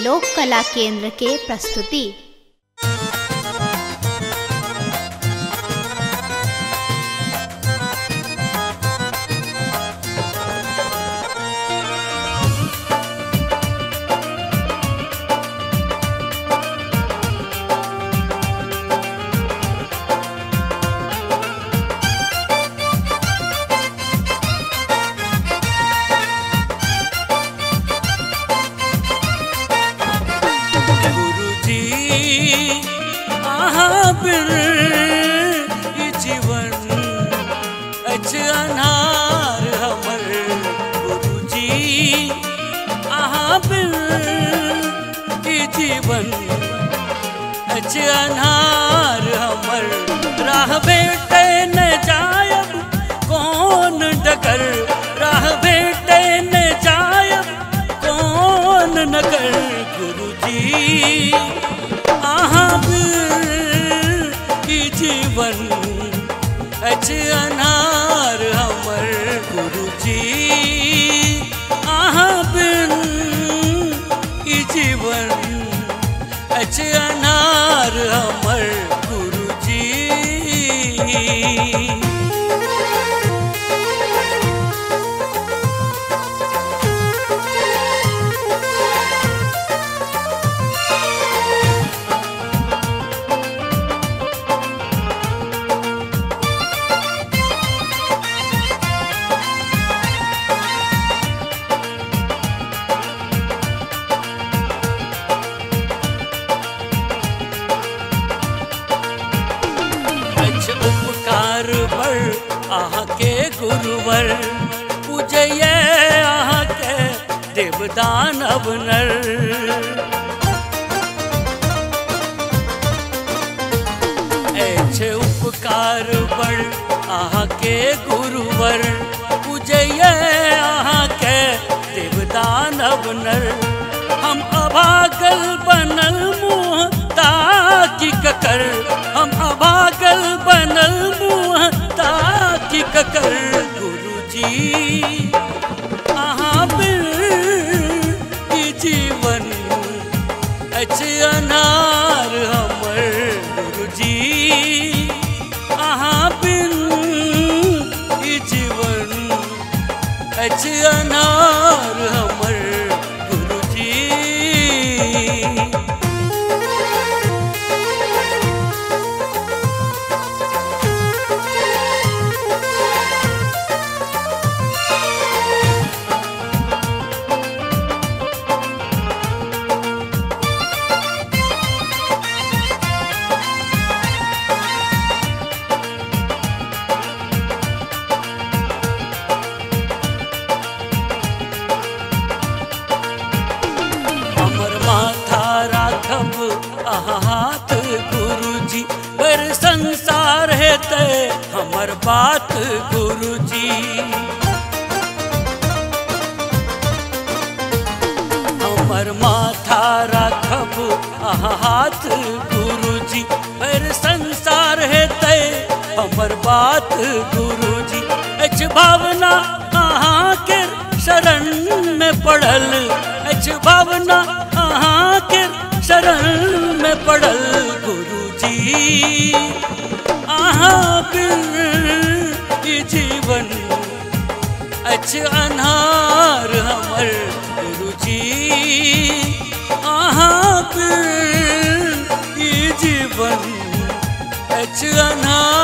लोक कला केंद्र के प्रस्तुति। अनार हमर गुरुजी अहाँ बिन ई जीवन अनार हमर राह बेटे न जायब कौन डगर राह बेटे न जायब कौन नगर गुरुजी अहाँ बिन ई जीवन अनार हमर गुरुजी अहाँ बिन ई जीवन अनार हमर गुरुजी। उपकार बर अहाँ के गुरुवर पूजय अहाँ के देवदान अवनर ऐसे उपकार बर अहाँ के गुरुवर पूजय अहाँ के देवदान अवनर हम अभागल बनल मुँह ताकि ककर हम अभागल बनल मुँह ताकि ककर गुरुजी अहाँ बिन ई जीवन अनार हमर गुरुजी अहाँ बिन ई जीवन अनार हमर गुरुजी। हाथ गुरुजी पर संसार है तय हमर बात गुरुजी हमर माथा राखब अहाँ हाथ गुरुजी पर संसार है तय हमर बात गुरुजी अच भावना अहाँ के शरण में पड़ल अच भावना अहाँ के शरण में पड़ल गुरुजी अहाँ बिन ई जीवन अनार हमर गुरुजी अहाँ बिन ई जीवन अनार